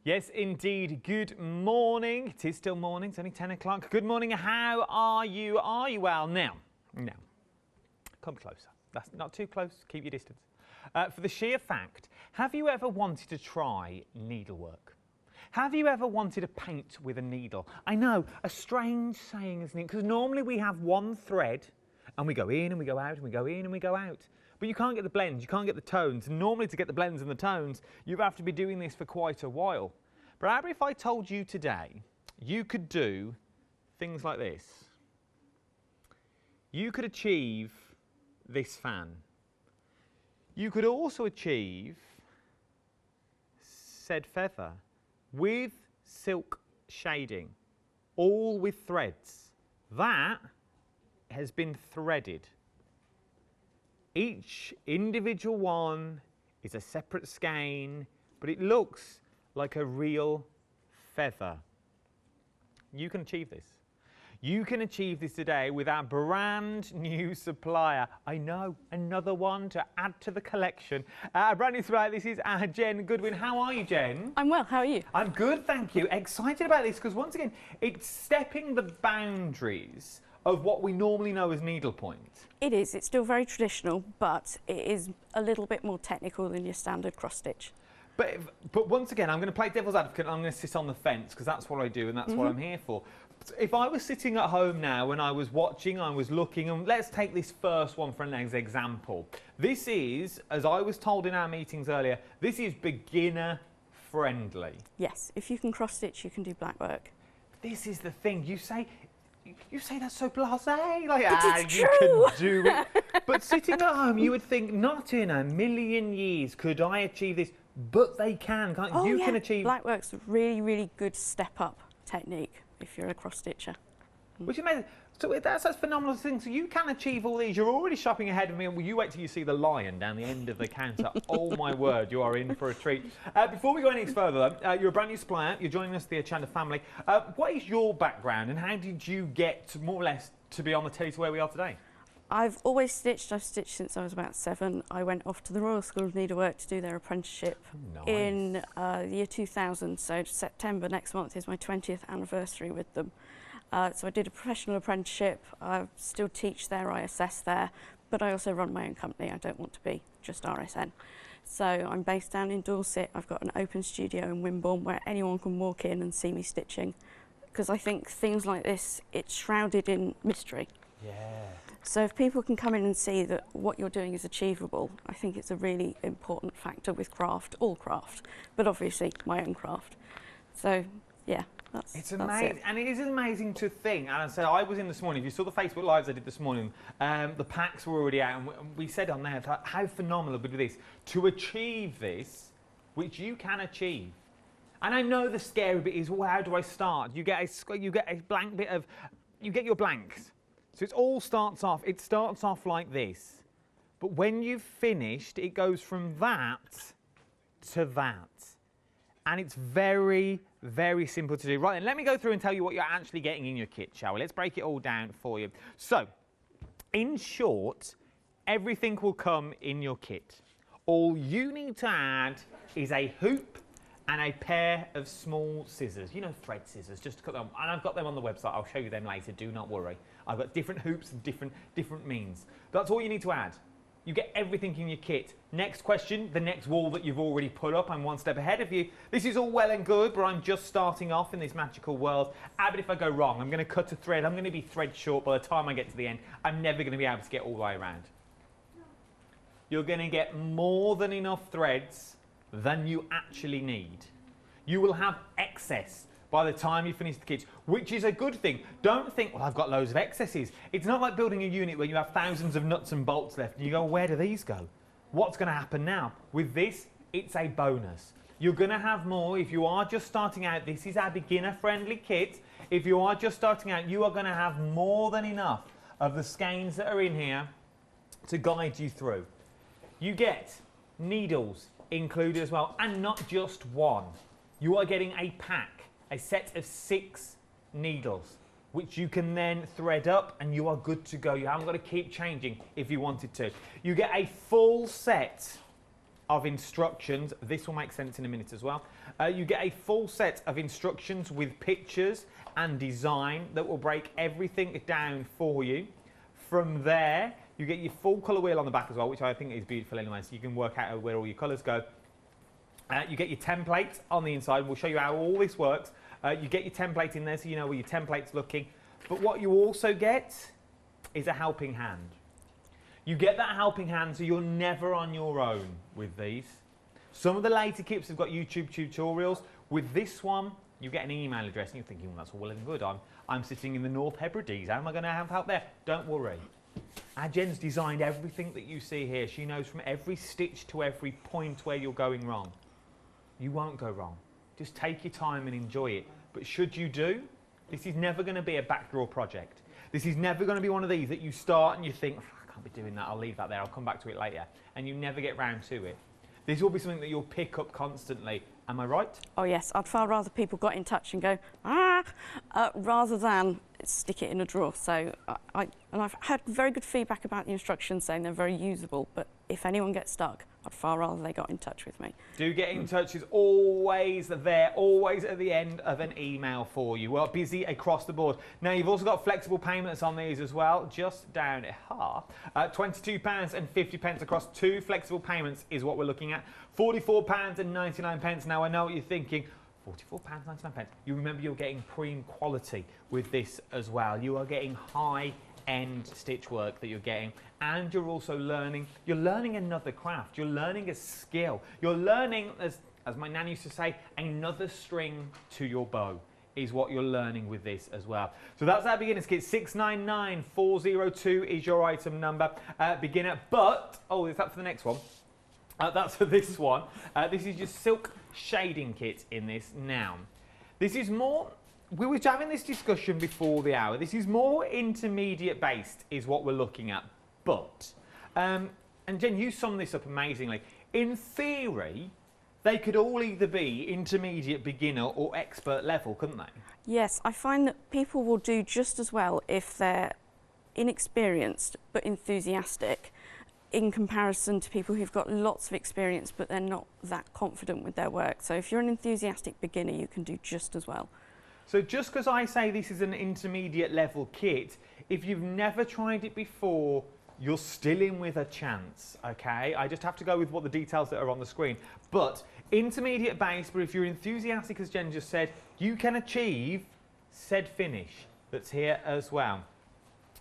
Yes, indeed. Good morning. It is still morning. It's only 10 o'clock. Good morning. How are you? Are you well? Now, come closer. That's not too close. Keep your distance. For the sheer fact, have you ever wanted to try needlework? Have you ever wanted to paint with a needle? I know, a strange saying, isn't it? Because normally we have one thread and we go in and we go out and we go in and we go out. But you can't get the blends, you can't get the tones. And normally to get the blends and the tones, you have to be doing this for quite a while. But how about if I told you today, you could do things like this? You could achieve this fan. You could also achieve said feather with silk shading, all with threads. That has been threaded. Each individual one is a separate skein, but it looks like a real feather. You can achieve this. You can achieve this today with our brand new supplier. I know, another one to add to the collection. Brand new supplier, this is Jen Goodwin. How are you, Jen? I'm well, how are you? I'm good, thank you. Excited about this because once again, it's stepping the boundaries of what we normally know as needlepoint. It is. It's still very traditional, but it is a little bit more technical than your standard cross stitch. But once again, I'm going to play devil's advocate and I'm going to sit on the fence because that's what I do and that's what I'm here for. If I was sitting at home now and I was watching, I was looking, and let's take this first one for an example. This is, as I was told in our meetings earlier, this is beginner friendly. Yes, if you can cross stitch, you can do black work. This is the thing, you say that's so blasé, like, it's you true. can do it. But sitting at home, you would think, not in a million years could I achieve this, but they can, can't you? You can achieve. Black work's a really, really good step up technique if you're a cross stitcher. Which is amazing. So that's a phenomenal thing. So you can achieve all these. You're already shopping ahead of me. You wait till you see the lion down the end of the counter. Oh my word, you are in for a treat. Before we go any further, you're a brand new supplier. You're joining us, the Hochanda family. What is your background and how did you get more or less to be on the telly to where we are today? I've always stitched. I've stitched since I was about 7. I went off to the Royal School of Needlework to do their apprenticeship in the year 2000. So September next month is my 20th anniversary with them. So I did a professional apprenticeship. I still teach there, I assess there, but I also run my own company. I don't want to be just RSN. So I'm based down in Dorset. I've got an open studio in Wimborne where anyone can walk in and see me stitching. Because I think things like this, it's shrouded in mystery. Yeah. So if people can come in and see that what you're doing is achievable, I think it's a really important factor with craft, all craft, but obviously my own craft. So yeah, that's amazing, and it is amazing to think. And I said I was in this morning. If you saw the Facebook Lives I did this morning, the packs were already out, and we said on there how phenomenal would be this to achieve this, which you can achieve. And I know the scary bit is, well, how do I start? You get a blank bit of, you get your blanks. So it all starts off. It starts off like this, but when you've finished, it goes from that to that. And it's very, very simple to do. Right then, let me go through and tell you what you're actually getting in your kit, shall we? Let's break it all down for you. So, in short, everything will come in your kit. All you need to add is a hoop and a pair of small scissors. You know, thread scissors, just to cut them. And I've got them on the website. I'll show you them later, do not worry. I've got different hoops and different means. That's all you need to add. You get everything in your kit. Next question, the next wall that you've already put up. I'm one step ahead of you. This is all well and good, but I'm just starting off in this magical world. But if I go wrong, I'm going to cut a thread. I'm going to be thread short by the time I get to the end. I'm never going to be able to get all the way around. You're going to get more than enough threads than you actually need. You will have excess by the time you finish the kit, which is a good thing. Don't think, well, I've got loads of excesses. It's not like building a unit where you have thousands of nuts and bolts left and you go, where do these go? What's going to happen now? With this, it's a bonus. You're going to have more. If you are just starting out, this is our beginner-friendly kit. If you are just starting out, you are going to have more than enough of the skeins that are in here to guide you through. You get needles included as well, and not just one. You are getting a pack, a set of 6 needles, which you can then thread up and you are good to go. You haven't got to keep changing if you wanted to. You get a full set of instructions. This will make sense in a minute as well. You get a full set of instructions with pictures and design that will break everything down for you. From there, you get your full colour wheel on the back as well, which I think is beautiful anyway, so you can work out where all your colours go. You get your template on the inside. We'll show you how all this works. You get your template in there so you know where your template's looking. But what you also get is a helping hand. You get that helping hand so you're never on your own with these. Some of the later kits have got YouTube tutorials. With this one, you get an email address and you're thinking, well, that's all well and good. I'm sitting in the North Hebrides. How am I going to have help there? Don't worry. Our Jen's designed everything that you see here. She knows from every stitch to every point where you're going wrong. You won't go wrong. Just take your time and enjoy it. But should you do, this is never going to be a backdoor project. This is never going to be one of these that you start and you think, oh, I can't be doing that, I'll leave that there, I'll come back to it later. And you never get round to it. This will be something that you'll pick up constantly. Am I right? Oh yes, I'd far rather people got in touch and go, rather than stick it in a drawer. So I've had very good feedback about the instructions saying they're very usable, but if anyone gets stuck, I'd far rather they got in touch with me. Do get in touch, is always there, always at the end of an email for you. We're busy across the board. Now you've also got flexible payments on these as well, just down at half. £22.50 across 2 flexible payments is what we're looking at. £44.99. Now I know what you're thinking, £44.99. You remember you're getting premium quality with this as well. You are getting high-end stitch work that you're getting, and you're also learning. You're learning another craft. You're learning a skill. You're learning, as my nan used to say, another string to your bow is what you're learning with this as well. So that's our beginner's kit. 699402 is your item number, beginner. But is that for the next one? That's for this one. This is your silk shading kit in this. Now, this is more, we were having this discussion before the hour. This is more intermediate based is what we're looking at. But, and Jen, you summed this up amazingly. In theory, they could all either be intermediate, beginner or expert level, couldn't they? Yes, I find that people will do just as well if they're inexperienced but enthusiastic, in comparison to people who've got lots of experience but they're not that confident with their work. So if you're an enthusiastic beginner, you can do just as well. So just because I say this is an intermediate level kit, if you've never tried it before, you're still in with a chance, okay? I just have to go with what the details that are on the screen. But intermediate base, but if you're enthusiastic, as Jen just said, you can achieve said finish that's here as well.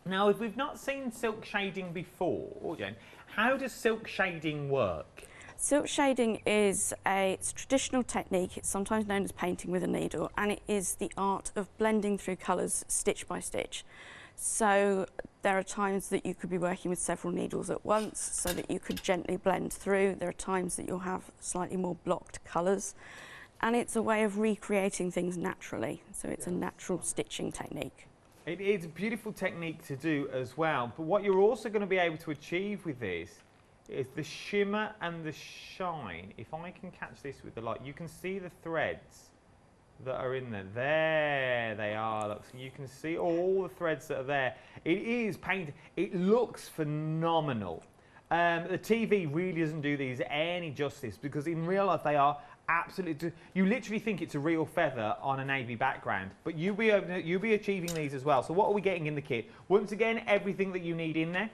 Now, if we've not seen silk shading before, Jen, how does silk shading work? Silk shading is a traditional technique. It's sometimes known as painting with a needle, and it is the art of blending through colours stitch by stitch. So there are times that you could be working with several needles at once so that you could gently blend through. There are times that you'll have slightly more blocked colours, and it's a way of recreating things naturally. So it's a natural stitching technique. It is a beautiful technique to do as well, but what you're also going to be able to achieve with this is the shimmer and the shine. If I can catch this with the light, you can see the threads that are in there. There they are. Look, so you can see all the threads that are there. It is painted. It looks phenomenal. The TV really doesn't do these any justice because in real life they are absolutely. You literally think it's a real feather on a navy background, but you'll be achieving these as well. So what are we getting in the kit? Once again, everything that you need in there.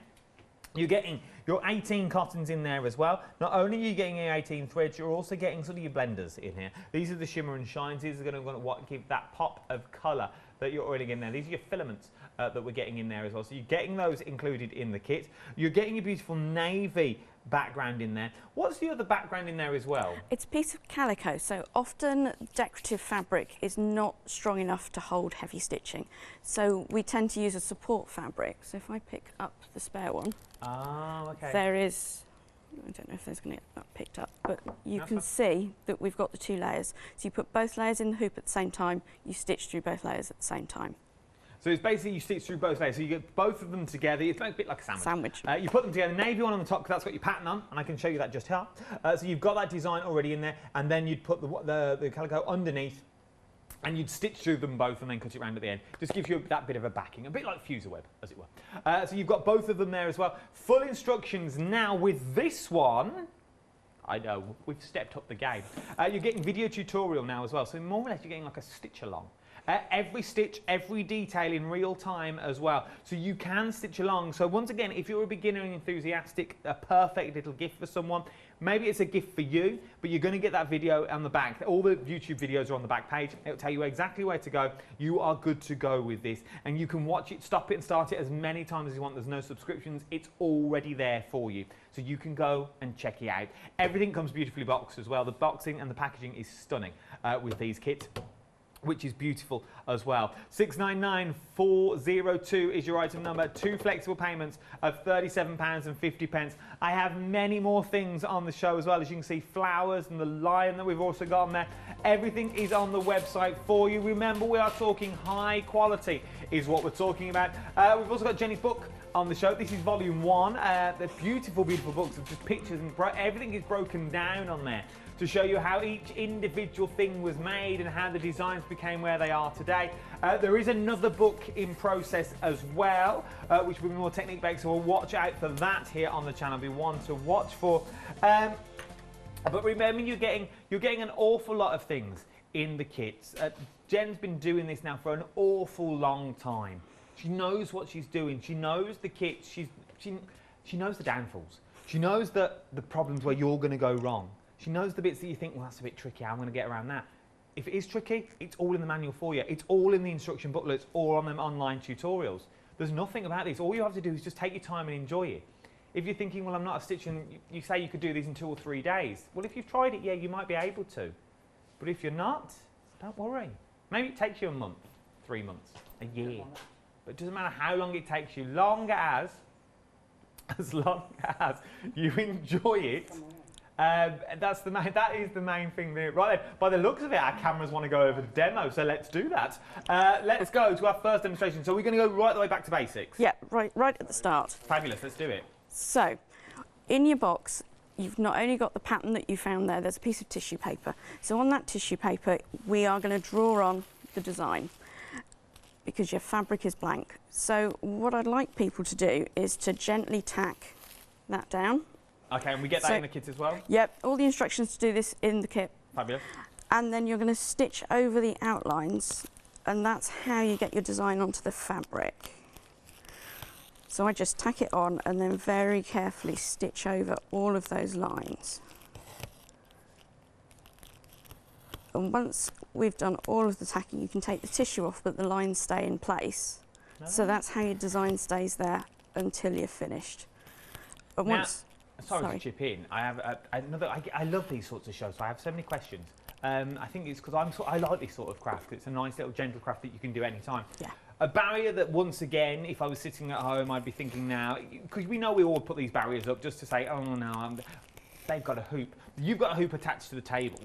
You're getting your 18 cottons in there as well. Not only are you getting your 18 threads, you're also getting sort of your blenders in here. These are the shimmer and shines. These are going to give that pop of colour that you're already getting there. These are your filaments that we're getting in there as well. So you're getting those included in the kit. You're getting a beautiful navy background in there. What's the other background in there as well? It's a piece of calico, so often decorative fabric is not strong enough to hold heavy stitching. So we tend to use a support fabric. So if I pick up the spare one, okay. there is, I don't know if there's going to get that picked up, but you can see that we've got the 2 layers. So you put both layers in the hoop at the same time, you stitch through both layers at the same time. So it's basically you stitch through both layers, so you get both of them together. It's a bit like a sandwich. You put them together, navy one on the top because that's got your pattern on, and I can show you that just here. So you've got that design already in there, and then you'd put the calico underneath, and you'd stitch through them both and then cut it round at the end. Just gives you that bit of a backing, a bit like fuser web, as it were. So you've got both of them there as well. Full instructions now with this one. I know, we've stepped up the game. You're getting video tutorial now as well, so more or less you're getting like a stitch along. Every stitch, every detail in real time as well. So you can stitch along. So once again, if you're a beginner and enthusiastic, a perfect little gift for someone. Maybe it's a gift for you, but you're going to get that video on the back. All the YouTube videos are on the back page. It'll tell you exactly where to go. You are good to go with this. And you can watch it, stop it and start it as many times as you want. There's no subscriptions. It's already there for you. So you can go and check it out. Everything comes beautifully boxed as well. The boxing and the packaging is stunning with these kits, which is beautiful as well. 699402 is your item number. 2 flexible payments of £37.50. I have many more things on the show as well. As you can see, flowers and the lion that we've also got on there. Everything is on the website for you. Remember, we are talking high quality is what we're talking about. We've also got Jenny's book on the show. This is volume 1. The beautiful, beautiful books of just pictures and everything is broken down on there to show you how each individual thing was made and how the designs became where they are today. There is another book in process as well, which will be more technique based, so we'll watch out for that here on the channel. Be one to watch for. But remember, you're getting an awful lot of things in the kits. Jen's been doing this now for an awful long time. She knows what she's doing. She knows the kits. She knows the downfalls. She knows the problems where you're going to go wrong. She knows the bits that you think, well, that's a bit tricky, I'm going to get around that. If it is tricky, it's all in the manual for you. It's all in the instruction booklets or on them online tutorials. There's nothing about this. All you have to do is just take your time and enjoy it. If you're thinking, well, I'm not a stitcher, and you say you could do these in 2 or 3 days. Well, if you've tried it, yeah, you might be able to. But if you're not, don't worry. Maybe it takes you a month, 3 months, a year. But it doesn't matter how long it takes you, as long as you enjoy it. That is the main thing there. Right then, by the looks of it, our cameras want to go over the demo, so let's do that. Let's go to our first demonstration. So we're going to go right the way back to basics. Yeah, right at the start. Fabulous, let's do it. So, in your box, you've not only got the pattern that you found there's a piece of tissue paper. So on that tissue paper, we are going to draw on the design because your fabric is blank. So what I'd like people to do is to gently tack that down. Okay, and we get that in the kit as well? Yep, all the instructions to do this in the kit. Fabulous. And then you're going to stitch over the outlines, and that's how you get your design onto the fabric. So I just tack it on and then very carefully stitch over all of those lines. And once we've done all of the tacking, you can take the tissue off, but the lines stay in place. No. So that's how your design stays there until you're finished. And once, sorry to chip in. I have another. I love these sorts of shows. So I have so many questions. I think it's because I like this sort of craft. It's a nice little gentle craft that you can do any time. Yeah. A barrier that, once again, if I was sitting at home, I'd be thinking now, because we know we all put these barriers up just to say, oh no, they've got a hoop. You've got a hoop attached to the table.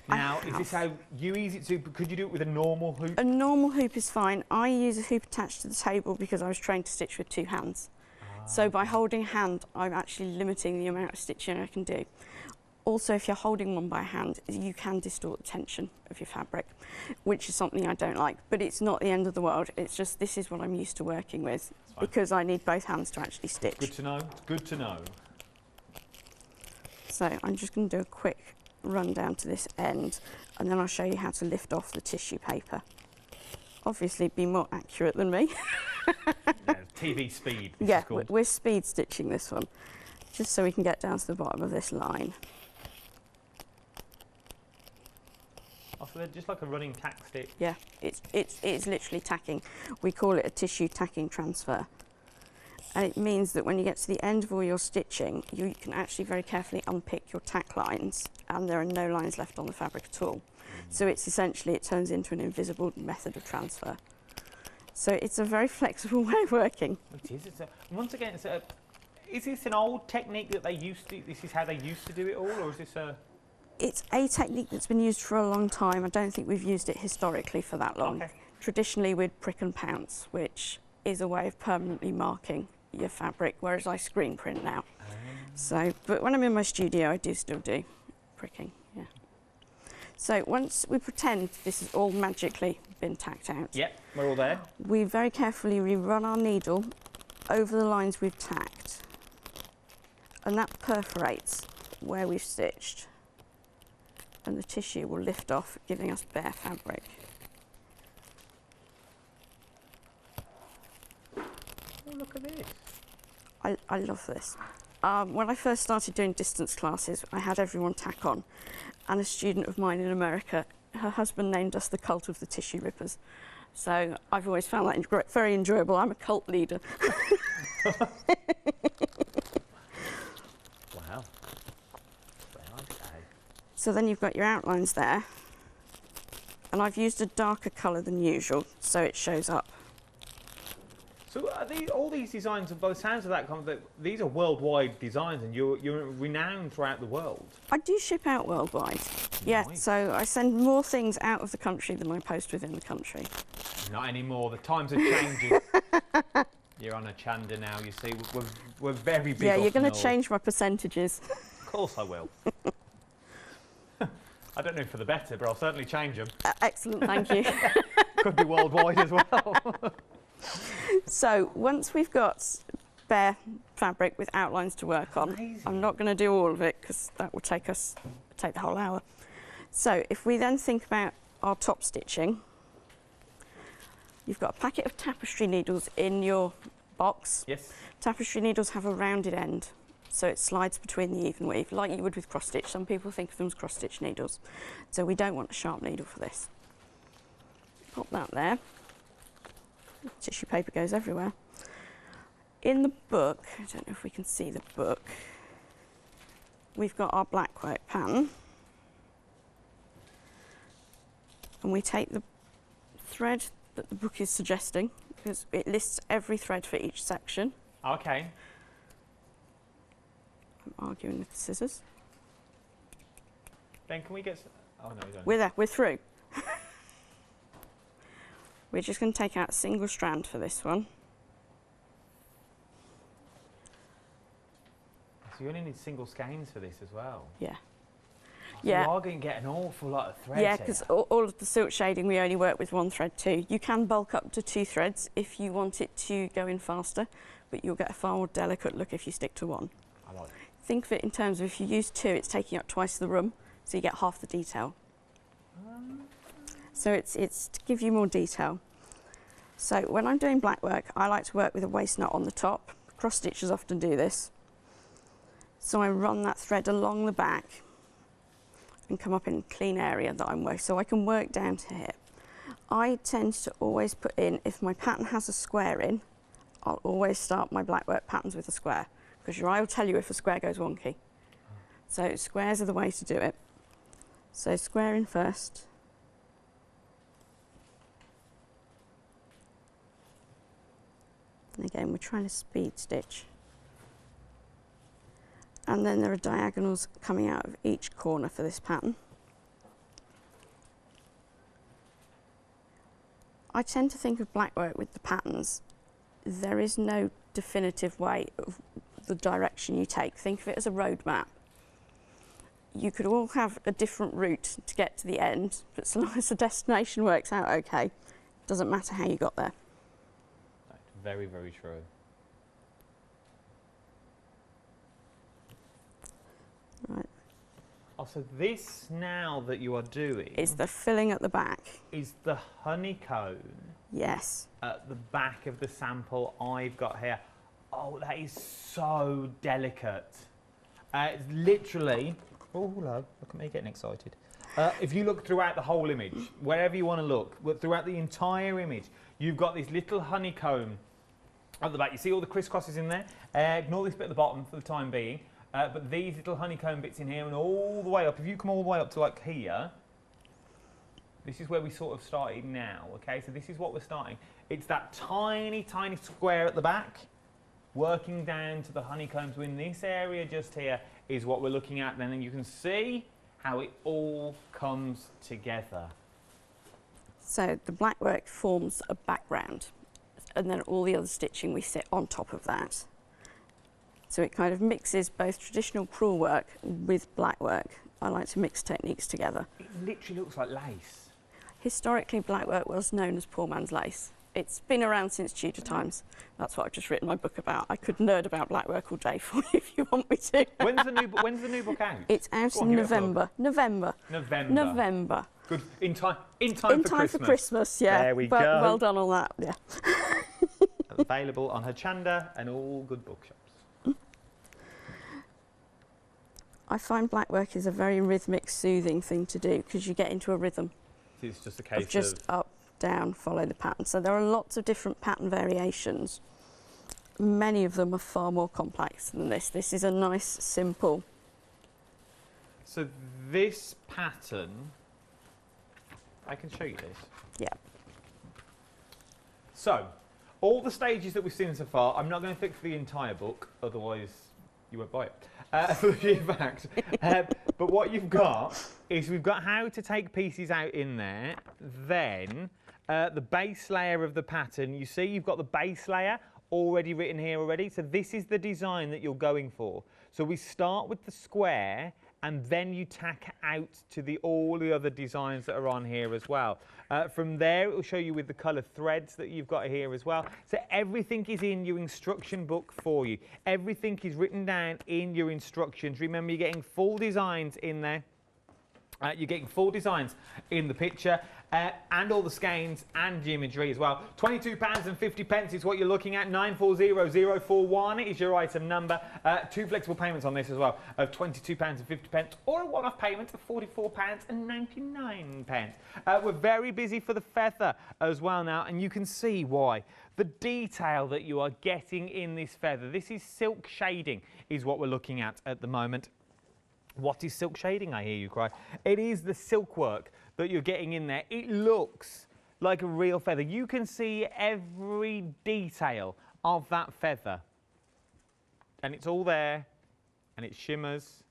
Now, is this how you ease it to? Could you do it with a normal hoop? A normal hoop is fine. I use a hoop attached to the table because I was trained to stitch with 2 hands. So by holding hand, I'm actually limiting the amount of stitching I can do. Also, if you're holding one by hand, you can distort the tension of your fabric, which is something I don't like, but it's not the end of the world. It's just, this is what I'm used to working with because I need both hands to actually stitch. Good to know, good to know. So I'm just going to do a quick run down to this end, and then I'll show you how to lift off the tissue paper. Obviously, be more accurate than me. Yeah, TV speed. Yeah, we're speed stitching this one, just so we can get down to the bottom of this line. Oh, so they're just like a running tack stick? Yeah, it's literally tacking. We call it a tissue tacking transfer. And it means that when you get to the end of all your stitching, you can actually very carefully unpick your tack lines, and there are no lines left on the fabric at all. So it's essentially, it turns into an invisible method of transfer. So it's a very flexible way of working. It is. Once again, is this an old technique that they used to? This is how they used to do it all, or is this a? It's a technique that's been used for a long time. I don't think we've used it historically for that long. Okay. Traditionally, we'd prick and pounce, which is a way of permanently marking your fabric, whereas I screen print now. So, but when I'm in my studio, I do still do pricking. Yeah. So once we pretend this has all magically been tacked out. Yep, we're all there. We very carefully rerun our needle over the lines we've tacked, and that perforates where we've stitched, and the tissue will lift off, giving us bare fabric. Oh, look at this. I love this. When I first started doing distance classes, I had everyone tack on, and a student of mine in America, her husband named us the cult of the tissue rippers. So I've always found that very enjoyable. I'm a cult leader. Wow. Well, okay. So then you've got your outlines there, and I've used a darker colour than usual, so it shows up. So are all these designs, by the sounds of that, these are worldwide designs, and you're renowned throughout the world. I do ship out worldwide. Yeah, Nice. so I send more things out of the country than I post within the country. Not anymore. The times are changing. You're on Hochanda now. You see, we're very big. Yeah, you're going to north. change my percentages. Of course, I will. I don't know for the better, but I'll certainly change them. Excellent, thank you. Could be worldwide as well. So once we've got bare fabric with outlines to work on, Amazing. I'm not going to do all of it because that will take the whole hour. So if we then think about our top stitching, you've got a packet of tapestry needles in your box. Yes. Tapestry needles have a rounded end, so it slides between the even weave, like you would with cross stitch. Some people think of them as cross stitch needles. So we don't want a sharp needle for this. Pop that there. Tissue paper goes everywhere. In the book, I don't know if we can see the book, we've got our black work pattern. And we take the thread that the book is suggesting, because it lists every thread for each section. Okay. I'm arguing with the scissors. Ben, can we get... Oh, no, we don't. We're there, we're through. We're just going to take out a single strand for this one. So you only need single skeins for this as well. Yeah. So Yeah. You are going to get an awful lot of threads. Yeah, because all of the silk shading we only work with one thread too. You can bulk up to 2 threads if you want it to go in faster, but you'll get a far more delicate look if you stick to 1. I like it. Think of it in terms of if you use 2, it's taking up twice the room, so you get half the detail. So it's to give you more detail. So when I'm doing black work, I like to work with a waist knot on the top. Cross stitchers often do this. So I run that thread along the back and come up in a clean area that I'm working, so I can work down to here. I tend to always put in, if my pattern has a square in, I'll always start my black work patterns with a square, because your eye will tell you if a square goes wonky. So squares are the way to do it. So square in first. And again, we're trying to speed stitch. And then there are diagonals coming out of each corner for this pattern. I tend to think of black work with the patterns. There is no definitive way of the direction you take. Think of it as a road map. You could all have a different route to get to the end, but so long as the destination works out okay, it doesn't matter how you got there. That's very, very true. Right. Oh, so this now that you are doing Is the filling at the back? is the honeycomb Yes. at the back of the sample I've got here. Oh, that is so delicate. It's literally... Oh, hello. Look at me getting excited. If you look throughout the whole image, wherever you want to look, throughout the entire image, you've got this little honeycomb at the back. You see all the crisscrosses in there? Ignore this bit at the bottom for the time being. But these little honeycomb bits in here and all the way up, if you come all the way up to like here, this is where we sort of started now, okay? So this is what we're starting. It's that tiny, tiny square at the back, working down to the honeycombs. So in this area just here is what we're looking at then, and you can see how it all comes together. So the black work forms a background, and then all the other stitching we sit on top of that. So it kind of mixes both traditional crewel work with black work. I like to mix techniques together. It literally looks like lace. Historically, black work was known as poor man's lace. It's been around since Tudor times. That's what I've just written my book about. I could nerd about blackwork all day for you if you want me to. When's the new book out? It's out in November. November. Good. In time For Christmas, yeah. There we go. Well done on that, yeah. Available on Hochanda and all good bookshops. I find blackwork is a very rhythmic, soothing thing to do because you get into a rhythm. It's just a case of just up, down, follow the pattern. So there are lots of different pattern variations. Many of them are far more complex than this. This is a nice, simple. So this pattern, I can show you this. Yeah. So, all the stages that we've seen so far, I'm not going to pick for the entire book, otherwise you won't buy it. For the sheer fact. But what you've got is we've got how to take pieces out in there, then the base layer of the pattern. You see you've got the base layer already written here already. So this is the design that you're going for. So we start with the square and then you tack out to all the other designs that are on here as well. From there, it will show you with the colour threads that you've got here as well. So everything is in your instruction book for you. Everything is written down in your instructions. Remember, you're getting full designs in there. You're getting full designs in the picture and all the skeins and the imagery as well. £22.50 is what you're looking at. 940041 is your item number. 2 flexible payments on this as well of £22.50 or a one-off payment of £44.99. We're very busy for the feather as well now, and you can see why. The detail that you are getting in this feather. This is silk shading is what we're looking at the moment. What is silk shading, I hear you cry? It is the silk work that you're getting in there. It looks like a real feather. You can see every detail of that feather. And it's all there, and it shimmers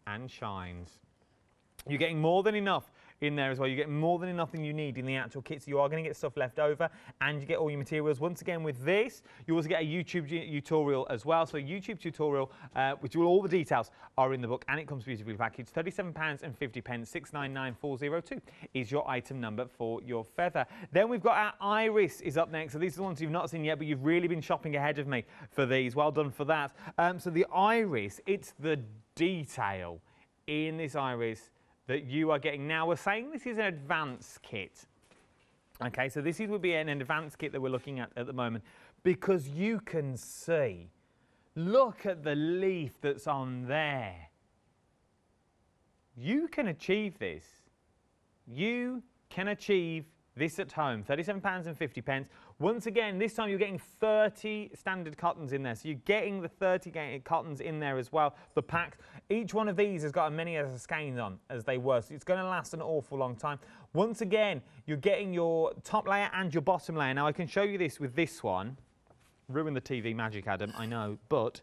and shines. You're getting more than enough in there as well. You get more than enough than you need in the actual kit, so you are going to get stuff left over, and you get all your materials. Once again, with this, you also get a YouTube tutorial as well. So a YouTube tutorial, which all the details are in the book, and it comes beautifully packaged. £37.50, 699402 is your item number for your feather. Then we've got our iris is up next. So these are the ones you've not seen yet, but you've really been shopping ahead of me for these. Well done for that. So the iris, it's the detail in this iris that you are getting. Now, we're saying this is an advanced kit. Okay, so this would be an advanced kit that we're looking at the moment because you can see, look at the leaf that's on there. You can achieve this. You can achieve this at home, £37.50. Once again, this time you're getting 30 standard cottons in there. So you're getting the 30 cottons in there as well, the packs. Each one of these has got as many as skeins on as they were. So it's going to last an awful long time. Once again, you're getting your top layer and your bottom layer. Now, I can show you this with this one. Ruin the TV magic, Adam, I know. But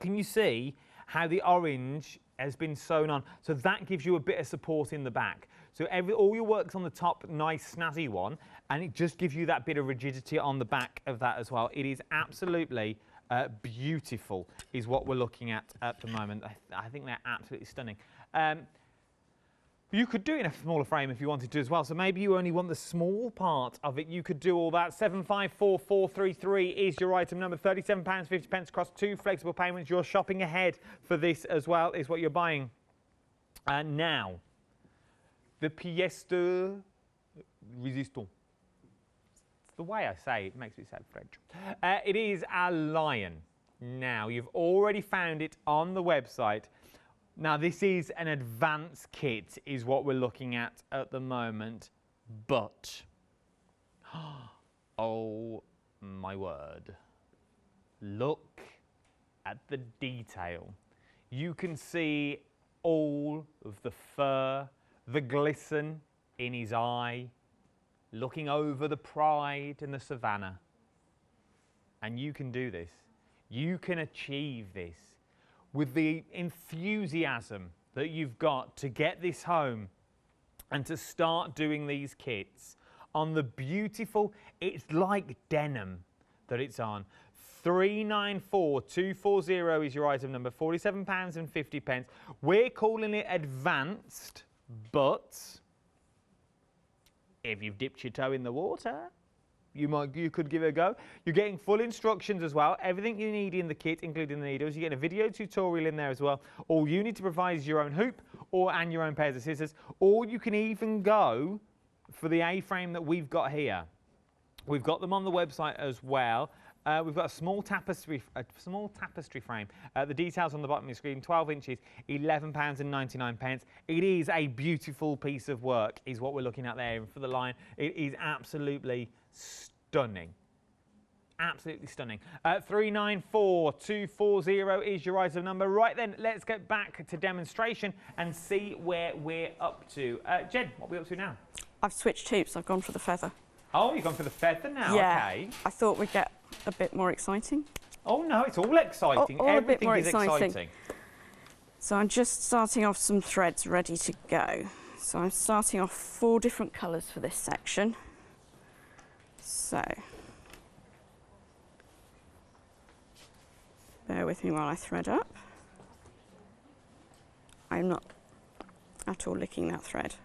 can you see how the orange has been sewn on? So that gives you a bit of support in the back. So all your work's on the top, nice snazzy one, and it just gives you that bit of rigidity on the back of that as well. It is absolutely beautiful is what we're looking at the moment. I think they're absolutely stunning. You could do it in a smaller frame if you wanted to as well. So maybe you only want the small part of it. You could do all that. 754433 is your item number. £37.50 across 2 flexible payments. You're shopping ahead for this as well is what you're buying. Now, the pièce de résistance. It's the way I say it makes me sound French. It is our lion. Now, you've already found it on the website. Now, this is an advanced kit, is what we're looking at the moment. But, oh my word, look at the detail. You can see all of the fur, the glisten in his eye, looking over the pride and the savannah. And you can do this. You can achieve this with the enthusiasm that you've got to get this home and to start doing these kits on the beautiful, it's like denim that it's on. 394240 is your item number, £47.50. We're calling it advanced, but if you've dipped your toe in the water, you could give it a go. You're getting full instructions as well, everything you need in the kit, including the needles. You're getting a video tutorial in there as well. All you need to provide is your own hoop and your own pairs of scissors, or you can even go for the A-frame that we've got here. We've got them on the website as well. We've got a small tapestry frame. The details on the bottom of your screen, 12 inches, £11.99. It is a beautiful piece of work, is what we're looking at there for the line. It is absolutely stunning. Absolutely stunning. 394240 is your item number. Right then, let's get back to demonstration and see where we're up to. Jen, what are we up to now? I've switched hoops. I've gone for the feather. Oh, you've gone for the feather now? Yeah. Okay. I thought we'd get a bit more exciting. Oh no, it's all exciting. All Everything a bit more is exciting. So I'm just starting off some threads ready to go. So I'm starting off 4 different colours for this section. So bear with me while I thread up. I'm not at all licking that thread.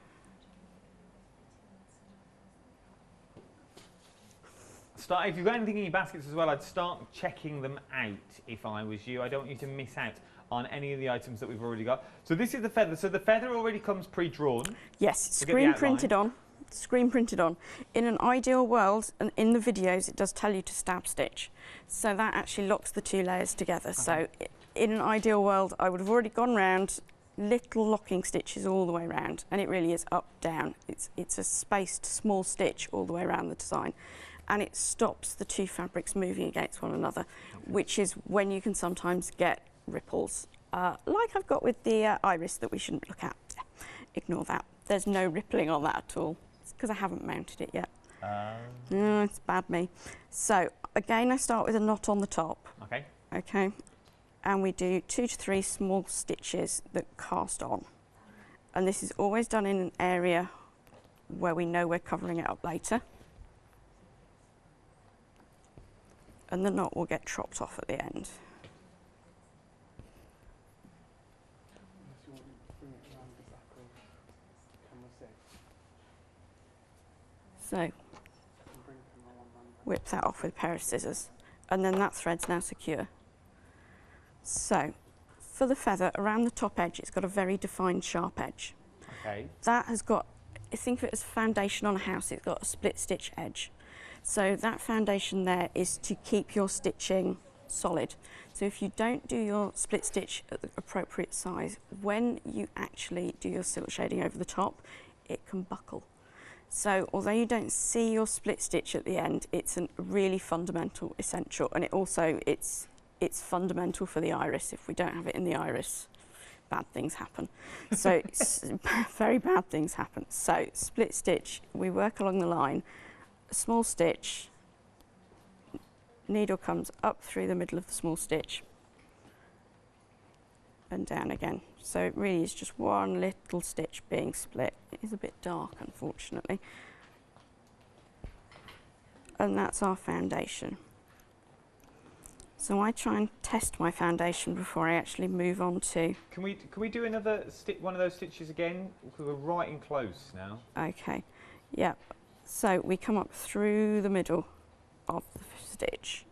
If you've got anything in your baskets as well, I'd start checking them out if I was you. I don't want you to miss out on any of the items that we've already got. So this is the feather. So the feather already comes pre-drawn. Yes, screen printed on. Screen printed on. In an ideal world, and in the videos, it does tell you to stab stitch. So that actually locks the 2 layers together. Okay. So in an ideal world, I would have already gone round little locking stitches all the way around, and it really is up, down. It's a spaced small stitch all the way around the design. And it stops the 2 fabrics moving against one another, which is when you can sometimes get ripples, like I've got with the iris that we shouldn't look at. Ignore that. There's no rippling on that at all. It's because I haven't mounted it yet. No, it's bad me. So again, I start with a knot on the top. Okay. Okay. And we do 2 to 3 small stitches that cast on. And this is always done in an area where we know we're covering it up later. And the knot will get chopped off at the end. So, whip that off with a pair of scissors, and then that thread's now secure. So, for the feather, around the top edge, it's got a very defined sharp edge. Okay. That has got, think of it as foundation on a house, it's got a split stitch edge. So that foundation there is to keep your stitching solid. So if you don't do your split stitch at the appropriate size, when you actually do your silk shading over the top, it can buckle. So although you don't see your split stitch at the end, it's a really fundamental, essential, and it's fundamental for the iris. If we don't have it in the iris, bad things happen. So very bad things happen. So split stitch, we work along the line. A small stitch, needle comes up through the middle of the small stitch and down again. So it really is just one little stitch being split. It is a bit dark, unfortunately. And that's our foundation. So I try and test my foundation before I actually move on to... Can we do another one of those stitches again? Because we're right in close now. Okay, yep. So we come up through the middle of the stitch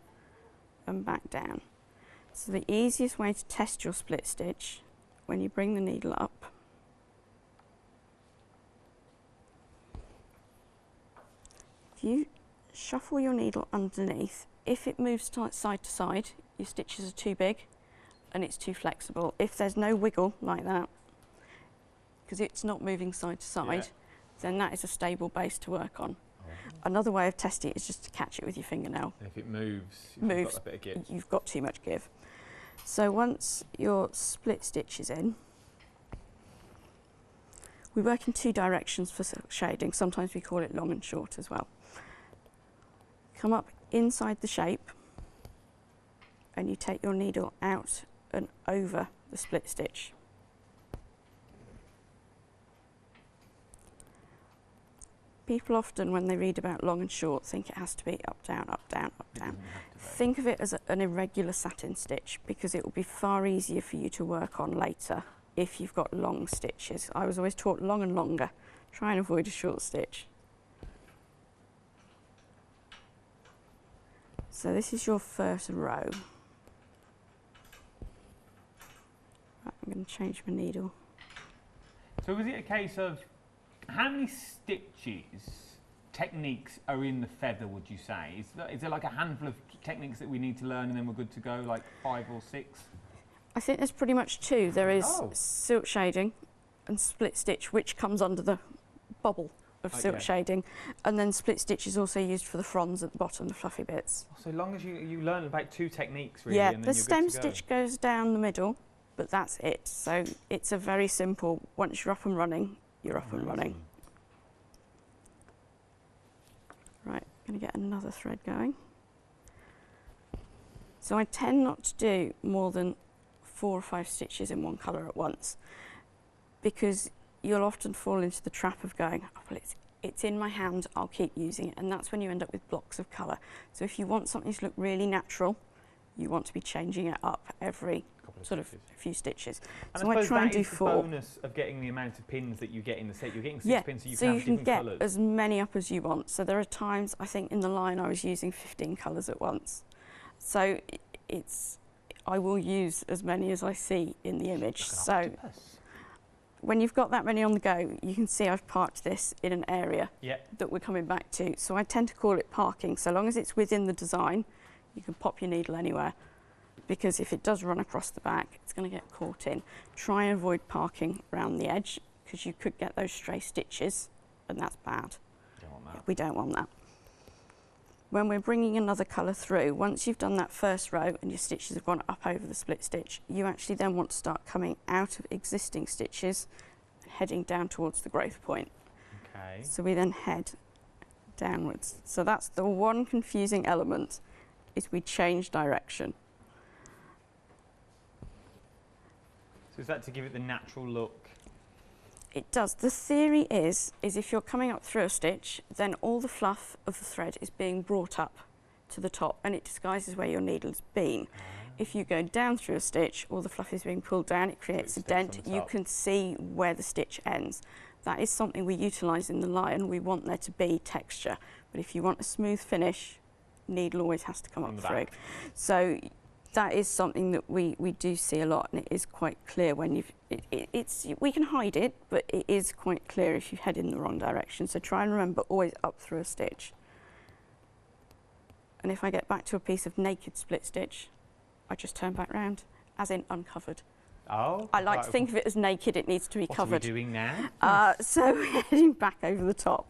and back down. So the easiest way to test your split stitch, when you bring the needle up, if you shuffle your needle underneath, if it moves side to side, your stitches are too big and it's too flexible. If there's no wiggle like that, because it's not moving side to side, yeah, then that is a stable base to work on. Another way of testing it is just to catch it with your fingernail. And if it moves, you've got a bit of give. You've got too much give. So once your split stitch is in, we work in 2 directions for silk shading. Sometimes we call it long and short as well. Come up inside the shape and you take your needle out and over the split stitch. People often, when they read about long and short, think it has to be up, down, up, down, up, down. Think of it as an irregular satin stitch, because it will be far easier for you to work on later if you've got long stitches. I was always taught long and longer. Try and avoid a short stitch. So this is your first row. Right, I'm going to change my needle. So was it a case of how many stitches, techniques are in the feather, would you say? Is there like a handful of techniques that we need to learn and then we're good to go, like 5 or 6? I think there's pretty much 2. There is silk shading and split stitch, which comes under the bubble of silk shading, and then split stitch is also used for the fronds at the bottom, the fluffy bits. So long as you learn about 2 techniques, really, yeah, and then the you're stem good to go. stitch goes down the middle, but that's it. So it's a very simple, once you're up and running, you're up and running. Right, I'm going to get another thread going. So I tend not to do more than 4 or 5 stitches in one colour at once, because you'll often fall into the trap of going, oh, well, it's in my hand, I'll keep using it, and that's when you end up with blocks of colour. So if you want something to look really natural, you want to be changing it up every sort of few stitches. And so I try and do 4. The bonus of getting the amount of pins that you get in the set. You're getting 6 pins, so you can have different get colours. as many up as you want. So there are times, I think in the line I was using 15 colours at once. So I will use as many as I see in the image. So when you've got that many on the go, you can see I've parked this in an area that we're coming back to. So I tend to call it parking. So long as it's within the design, you can pop your needle anywhere, because if it does run across the back, it's going to get caught in. Try and avoid parking around the edge, because you could get those stray stitches, and that's bad. Don't want that. We don't want that. When we're bringing another colour through, once you've done that first row and your stitches have gone up over the split stitch, you actually then want to start coming out of existing stitches and heading down towards the growth point. Okay. So we then head downwards. So that's the one confusing element, is we change direction. So is that to give it the natural look? It does. The theory is if you're coming up through a stitch, then all the fluff of the thread is being brought up to the top, and it disguises where your needle's been. If you go down through a stitch, all the fluff is being pulled down, it creates a dent, you can see where the stitch ends. That is something we utilise in the lion. We want there to be texture, but if you want a smooth finish, needle always has to come up through. So that is something that we do see a lot, and it is quite clear when you've, we can hide it, but it is quite clear if you head in the wrong direction. So try and remember, always up through a stitch. And if I get back to a piece of naked split stitch, I just turn back round, as in uncovered. Oh. I like to think of it as naked, it needs to be covered. What are we doing now? So heading back over the top.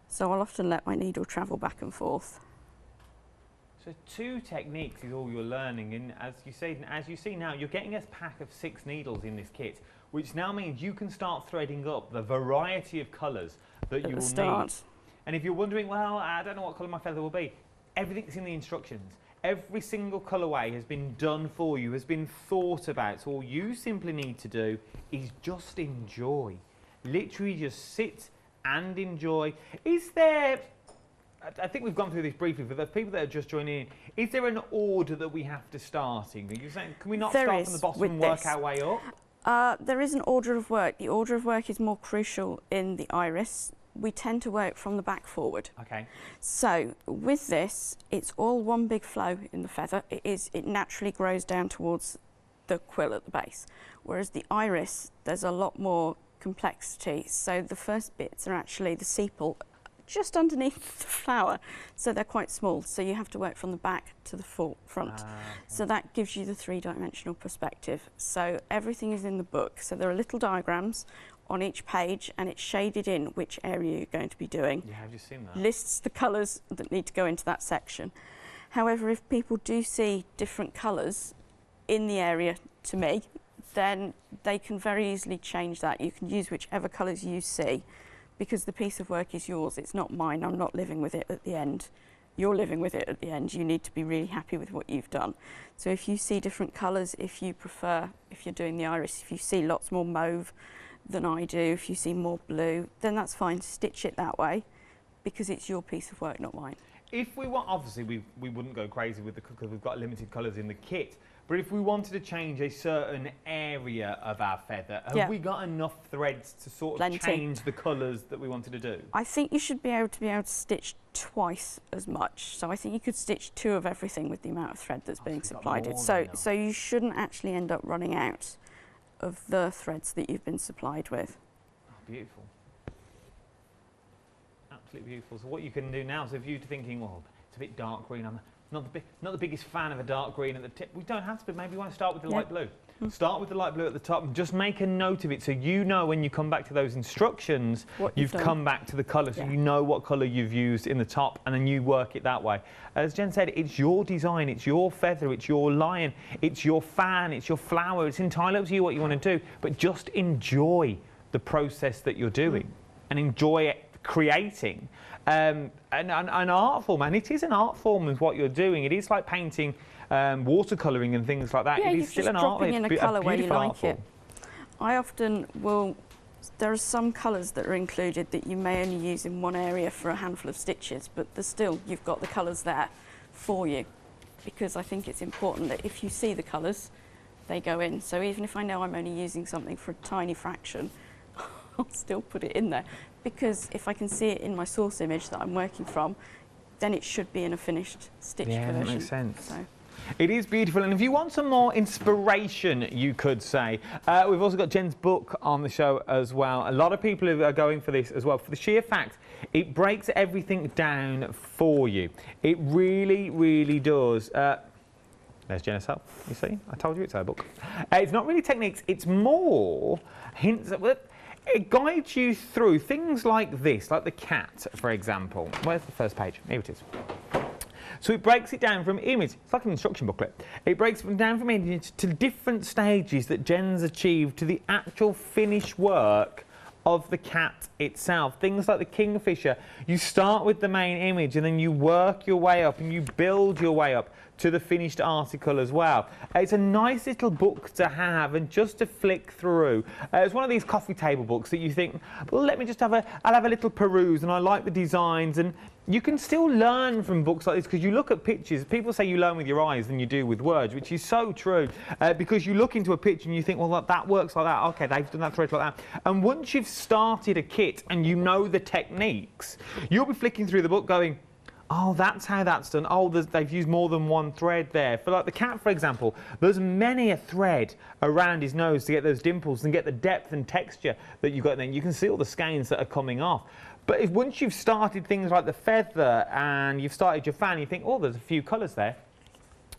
So I'll often let my needle travel back and forth. So 2 techniques is all you're learning, and as you see now, you're getting a pack of 6 needles in this kit, which now means you can start threading up the variety of colours that you will need. And if you're wondering, well, I don't know what colour my feather will be, everything's in the instructions. Every single colourway has been done for you, has been thought about. So all you simply need to do is just enjoy. Literally just sit and enjoy. Is there, I think we've gone through this briefly, but the people that are just joining in, is there an order that we have to start in? Are you saying, can we not start from the bottom and work our way up? There is an order of work. The order of work is more crucial in the iris. We tend to work from the back forward. Okay. So with this, it's all one big flow in the feather. It naturally grows down towards the quill at the base. Whereas the iris, there's a lot more complexity. So the first bits are actually the sepal just underneath the flower. So they're quite small. So you have to work from the back to the front. Okay. So that gives you the 3-dimensional perspective. So everything is in the book. So there are little diagrams on each page, and it's shaded in which area you're going to be doing. Yeah, I've just seen that. Lists the colours that need to go into that section. However, if people do see different colours in the area to me, then they can very easily change that. You can use whichever colours you see, because the piece of work is yours, it's not mine. I'm not living with it at the end. You're living with it at the end. You need to be really happy with what you've done. So if you see different colours, if you prefer, if you're doing the iris, if you see lots more mauve than I do, if you see more blue, then that's fine. Stitch it that way, because it's your piece of work, not mine. If we want, obviously we wouldn't go crazy with the, because we've got limited colours in the kit, But if we wanted to change a certain area of our feather, have we got enough threads to sort of change the colours that we wanted to do? I think you should be able to stitch twice as much. So I think you could stitch 2 of everything with the amount of thread that's being supplied. So you shouldn't actually end up running out of the threads that you've been supplied with. Oh, beautiful. Absolutely beautiful. So what you can do now, so if you're thinking, well, it's a bit dark green, I'm not the biggest fan of a dark green at the tip. We don't have to, but maybe you want to start with the light blue. Start with the light blue at the top and just make a note of it so you know when you come back to those instructions, you've come back to the colour, so you know what colour you've used in the top, and then you work it that way. As Jen said, it's your design, it's your feather, it's your lion, it's your fan, it's your flower. It's entirely up to you what you want to do, but just enjoy the process that you're doing and enjoy it. Creating an art form, and it is an art form is what you're doing. It is like painting, watercolouring and things like that. Yeah, it is still an art form. In a colour where you like it. I often will, there are some colours that are included that you may only use in one area for a handful of stitches, but there's still, you've got the colours there for you, because I think it's important that if you see the colours, they go in. So even if I know I'm only using something for a tiny fraction, I'll still put it in there. Because if I can see it in my source image that I'm working from, then it should be in a finished stitch version. Yeah, that makes sense. So. It is beautiful, and if you want some more inspiration, you could say, we've also got Jen's book on the show as well. A lot of people are going for this as well, for the sheer fact it breaks everything down for you. It really, really does. There's Jen herself, you see? I told you it's her book. It's not really techniques, it's more hints at... It guides you through things like this, like the cat, for example. Where's the first page? Here it is. So it breaks it down from image. It's like an instruction booklet. It breaks it down from image to different stages that Jen's achieved to the actual finished work of the cat itself. Things like the kingfisher. You start with the main image and then you work your way up and you build your way up to the finished article as well. It's a nice little book to have and just to flick through. It's one of these coffee table books that you think, well, let me just I'll have a little peruse, and I like the designs, and you can still learn from books like this because you look at pictures. People say you learn with your eyes than you do with words, which is so true, because you look into a picture and you think, well, that works like that. Okay, they've done that thread like that. And once you've started a kit and you know the techniques, you'll be flicking through the book going, oh, that's how that's done. Oh, they've used more than one thread there. For like the cat, for example, there's many a thread around his nose to get those dimples and get the depth and texture that you've got, and then you can see all the skeins that are coming off. But once you've started things like the feather and you've started your fan, you think, oh, there's a few colours there.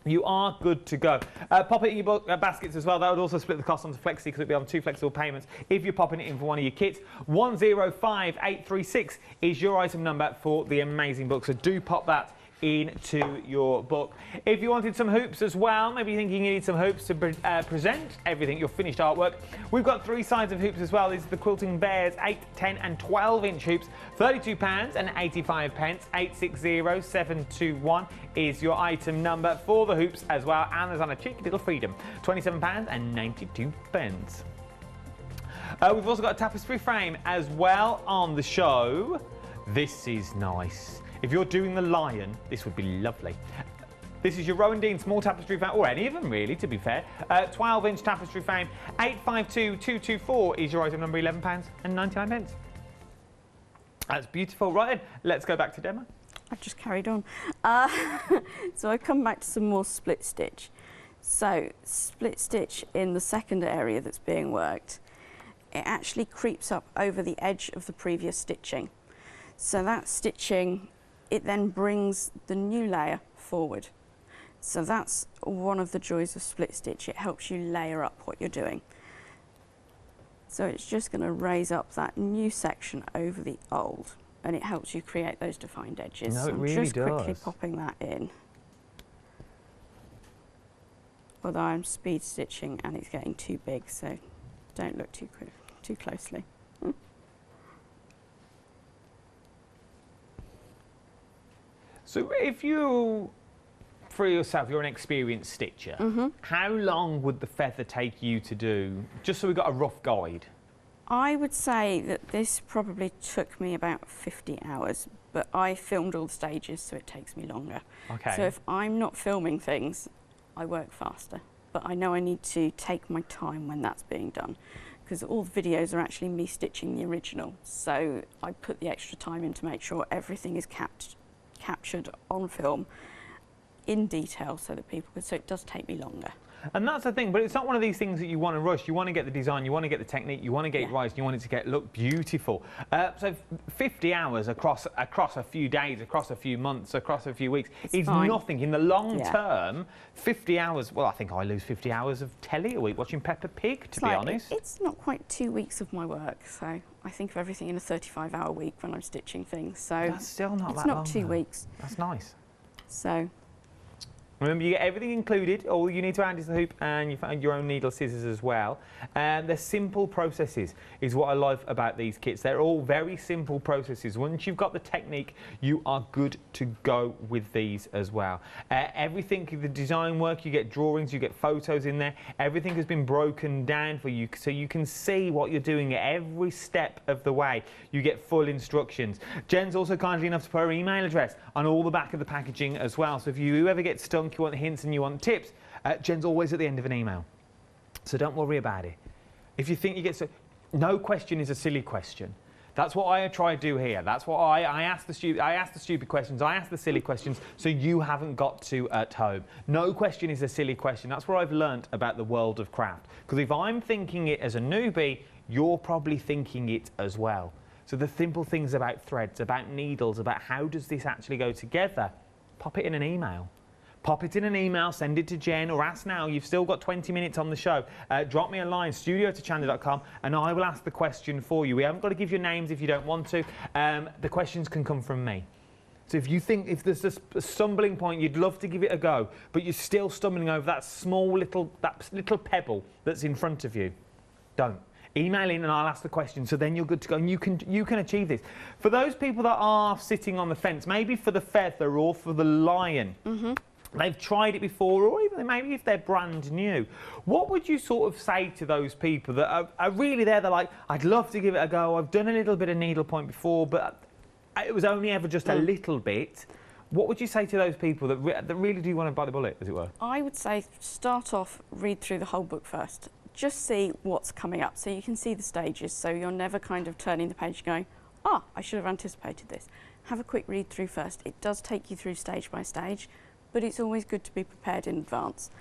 You are good to go. Pop it in your book, baskets as well. That would also split the cost onto Flexi because it'd be on 2 flexible payments if you're popping it in for one of your kits. 105836 is your item number for the amazing book. So do pop that into your book. If you wanted some hoops as well, maybe you're thinking you need some hoops to present everything, your finished artwork, we've got 3 sides of hoops as well. These are the Quilting Bears 8, 10 and 12 inch hoops, £32 and 85 pence. 860721 is your item number for the hoops as well, and there's on a cheeky little Freedom, £27 and 92 pence. We've also got a tapestry frame as well on the show. This is nice. If you're doing the lion, this would be lovely. This is your Rowan Dean small tapestry frame, or any of them really, to be fair. 12-inch tapestry frame, 852224 is your item number, £11 and 99 pence. That's beautiful. Right then, let's go back to demo. I've just carried on. So I come back to some more split stitch. So split stitch in the second area that's being worked, it actually creeps up over the edge of the previous stitching. So that stitching, it then brings the new layer forward. So that's one of the joys of split stitch. It helps you layer up what you're doing. So it's just going to raise up that new section over the old, and it helps you create those defined edges. No, so it really I'm just does. quickly popping that in. Although I'm speed stitching and it's getting too big, so don't look too closely. So if you, for yourself, you're an experienced stitcher, how long would the feather take you to do, just so we've got a rough guide? I would say that this probably took me about 50 hours, but I filmed all the stages, so it takes me longer. Okay. So if I'm not filming things, I work faster. but I know I need to take my time when that's being done, because all the videos are actually me stitching the original. So I put the extra time in to make sure everything is captured on film in detail so that people can, so it does take me longer. And that's the thing, but it's not one of these things that you want to rush. You want to get the design, you want to get the technique, you want to get it right, you want it to look beautiful. So 50 hours across a few days, across a few months, across a few weeks is nothing. In the long term, 50 hours, well, I think I lose 50 hours of telly a week watching Peppa Pig, to be honest. It's not quite 2 weeks of my work, so I think of everything in a 35-hour week when I'm stitching things. So that's still not that long. It's not 2 weeks. That's nice. So. Remember, you get everything included. All you need to add is the hoop, and you find your own needle scissors as well. And they're simple processes is what I love about these kits. They're all very simple processes. Once you've got the technique, you are good to go with these as well. Everything, the design work, you get drawings, you get photos in there. Everything has been broken down for you so you can see what you're doing at every step of the way. You get full instructions. Jen's also kindly enough to put her email address on all the back of the packaging as well. So if you ever get stung, you want hints and you want tips, Jen's always at the end of an email. So don't worry about it. If you think you get so, no question is a silly question. That's what I try to do here. That's what I ask the stupid questions, I ask the silly questions, so you haven't got to at home. No question is a silly question. That's what I've learnt about the world of craft. Because if I'm thinking it as a newbie, you're probably thinking it as well. So the simple things about threads, about needles, about how does this actually go together, pop it in an email. Pop it in an email, send it to Jen, or ask now. You've still got 20 minutes on the show. Drop me a line, studio@hochanda.com, and I will ask the question for you. We haven't got to give your names if you don't want to. The questions can come from me. So if you think, if there's a stumbling point, you'd love to give it a go, but you're still stumbling over that little pebble that's in front of you, don't. Email in and I'll ask the question, so then you're good to go and you can achieve this. For those people that are sitting on the fence, maybe for the feather or for the lion, they've tried it before, or even maybe if they're brand new, what would you sort of say to those people that are really there? They're like, I'd love to give it a go. I've done a little bit of needlepoint before, but it was only ever just a little bit. What would you say to those people that really do want to bite the bullet, as it were? I would say start off, read through the whole book first. Just see what's coming up, so you can see the stages, so you're never kind of turning the page going, oh, I should have anticipated this. Have a quick read through first. It does take you through stage by stage, but it's always good to be prepared in advance.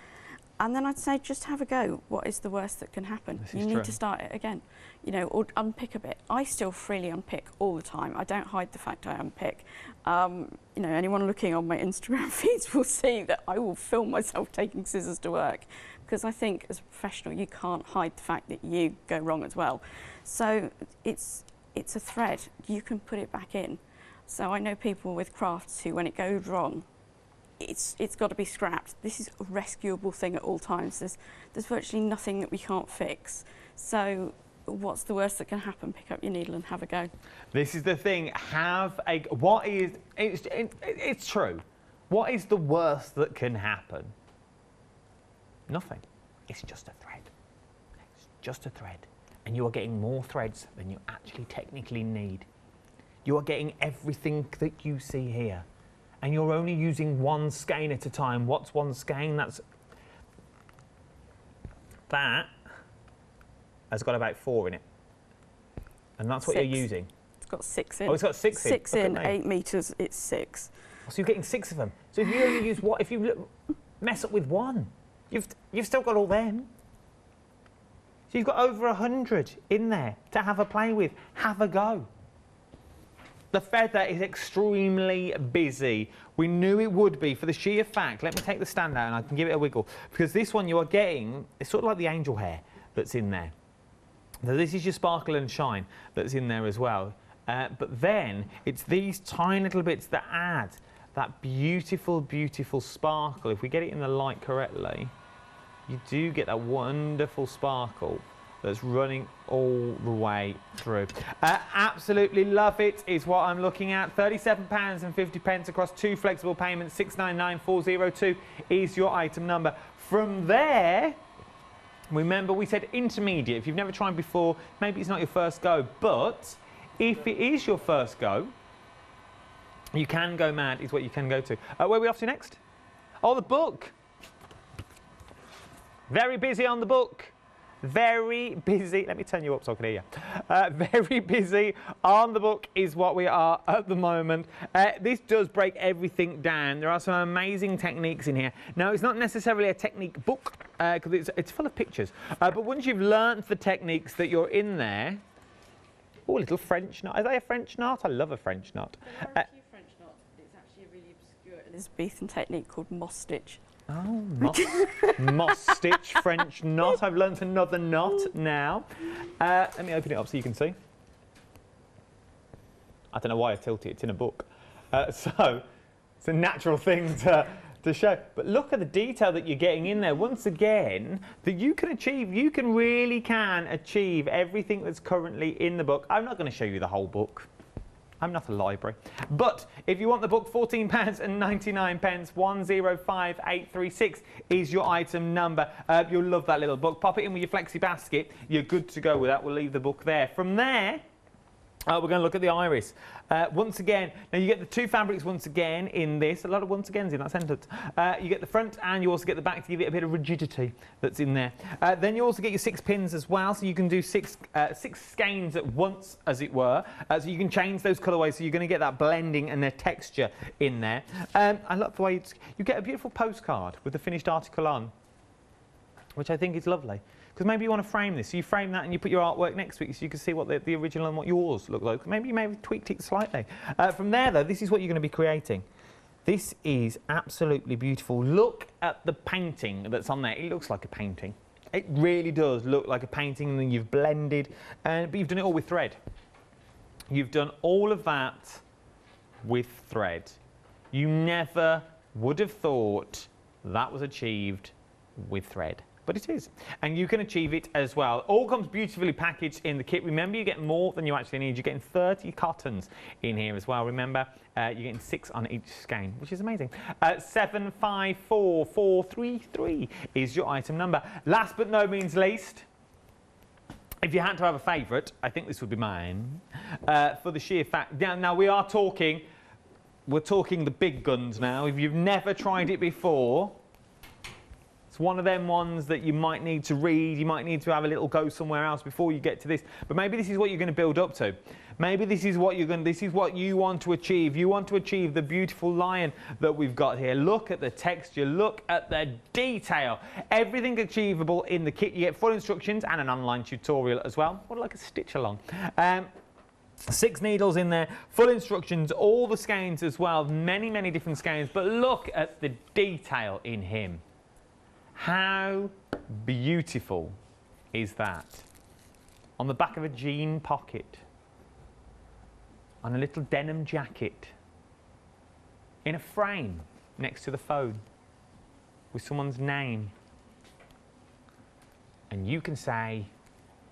And then I'd say just have a go. What is the worst that can happen? You need to start it again, you know, or unpick a bit. I still freely unpick all the time. I don't hide the fact I unpick. You know, anyone looking on my Instagram feeds will see that I will film myself taking scissors to work, because I think as a professional you can't hide the fact that you go wrong as well. So it's a thread. You can put it back in. So I know people with crafts who, when it goes wrong, it's got to be scrapped. This is a rescuable thing at all times. There's virtually nothing that we can't fix. So what's the worst that can happen? Pick up your needle and have a go. This is the thing. It's true. What is the worst that can happen? Nothing. It's just a thread. It's just a thread. And you are getting more threads than you actually technically need. You are getting everything that you see here. And you're only using one skein at a time. What's one skein? That has got about 4 in it. And that's what you're using. It's got 6 in. Oh, it's got 6 in. 6 in, 8 metres, it's 6. So you're getting 6 of them. So if you only use what? If you mess up with one, you've still got all them. So you've got over 100 in there to have a play with. Have a go. The feather is extremely busy. We knew it would be for the sheer fact. Let me take the stand out and I can give it a wiggle. Because this one you are getting, it's sort of like the angel hair that's in there. So this is your sparkle and shine that's in there as well. But then it's these tiny little bits that add that beautiful, beautiful sparkle. If we get it in the light correctly, you do get that wonderful sparkle that's running all the way through. Absolutely love it is what I'm looking at. £37.50 across 2 flexible payments. 699402 is your item number. From there, remember we said intermediate. If you've never tried before, maybe it's not your first go, but if it is your first go, you can go mad is what you can go to. Where are we off to next? Oh, the book. Very busy on the book. Very busy. Let me turn you up so I can hear you. Very busy on the book is what we are at the moment. This does break everything down. There are some amazing techniques in here. Now, it's not necessarily a technique book because it's full of pictures. But once you've learned the techniques that you're in there, oh, a little French knot. Is that a French knot? I love a French knot. There are a few French knots. It's actually a really obscure Elizabethan technique called moss stitch. Oh, moss stitch French knot. I've learnt another knot now. Let me open it up so you can see. I don't know why I tilted it. It's in a book. So it's a natural thing to show. But look at the detail that you're getting in there. Once again, that you can achieve. You really can achieve everything that's currently in the book. I'm not going to show you the whole book. I'm not a library. But if you want the book, £14.99, 105836 is your item number. You'll love that little book. Pop it in with your flexi basket. You're good to go with that. We'll leave the book there. From there, we're going to look at the iris. Once again, now you get the two fabrics once again in this. A lot of once agains in that sentence. You get the front and you also get the back to give it a bit of rigidity that's in there. Then you also get your 6 pins as well, so you can do six skeins at once, as it were. So you can change those colourways, so you're going to get that blending and the texture in there. I love the way you get a beautiful postcard with the finished article on, which I think is lovely. Because maybe you want to frame this. So you frame that and you put your artwork next to it so you can see what the original and what yours look like. Maybe you may have tweaked it slightly. From there, though, this is what you're going to be creating. This is absolutely beautiful. Look at the painting that's on there. It looks like a painting. It really does look like a painting, and then you've blended, but you've done it all with thread. You've done all of that with thread. You never would have thought that was achieved with thread. But it is, and you can achieve it as well. All comes beautifully packaged in the kit. Remember, you get more than you actually need. You're getting 30 cottons in here as well. Remember, you're getting 6 on each skein, which is amazing. 754433 is your item number. Last but no means least, if you had to have a favourite, I think this would be mine, for the sheer fact. Now we're talking the big guns now. If you've never tried it before, it's one of them ones that you might need to read, you might need to have a little go somewhere else before you get to this. But maybe this is what you're going to build up to. Maybe this is what this is what you want to achieve. You want to achieve the beautiful lion that we've got here. Look at the texture, look at the detail. Everything achievable in the kit. You get full instructions and an online tutorial as well. What like a stitch along. 6 needles in there, full instructions, all the skeins as well, many different skeins. But look at the detail in him. How beautiful is that? On the back of a jean pocket, on a little denim jacket, in a frame next to the phone, with someone's name. And you can say,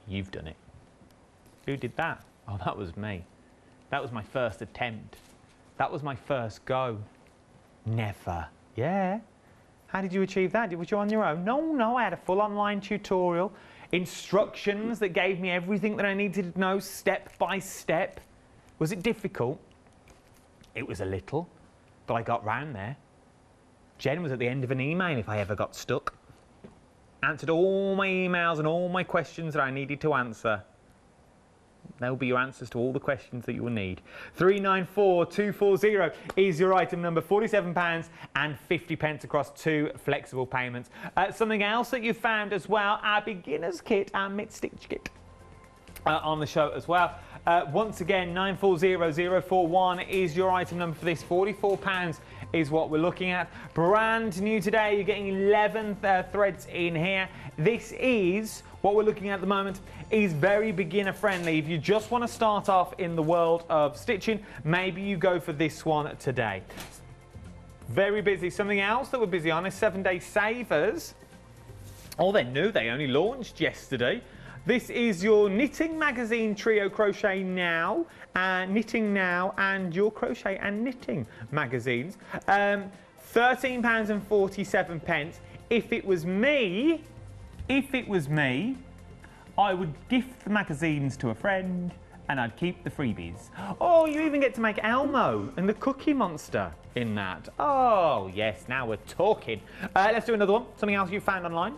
you've done it. Who did that? Oh, that was me. That was my first attempt. That was my first go. Never. Yeah. How did you achieve that? Was you on your own? No, I had a full online tutorial, instructions that gave me everything that I needed to know step by step. Was it difficult? It was a little, but I got round there. Jen was at the end of an email if I ever got stuck. Answered all my emails and all my questions that I needed to answer. They'll be your answers to all the questions that you will need. 394240 is your item number, £47.50 across 2 flexible payments. Something else that you found as well, our beginner's kit, our mid-stitch kit on the show as well. Once again, 940041 is your item number for this. £44 is what we're looking at. Brand new today, you're getting 11 threads in here. This is what we're looking at the moment is very beginner friendly. If you just want to start off in the world of stitching, maybe you go for this one today. Very busy. Something else that we're busy on is 7-day savers. Oh, they're new. They only launched yesterday. This is your Knitting Magazine Trio Crochet Now, Knitting Now, and your Crochet and Knitting magazines. £13.47. If it was me, I would gift the magazines to a friend and I'd keep the freebies. Oh, you even get to make Elmo and the Cookie Monster in that. Oh, yes, now we're talking. Let's do another one. Something else you found online.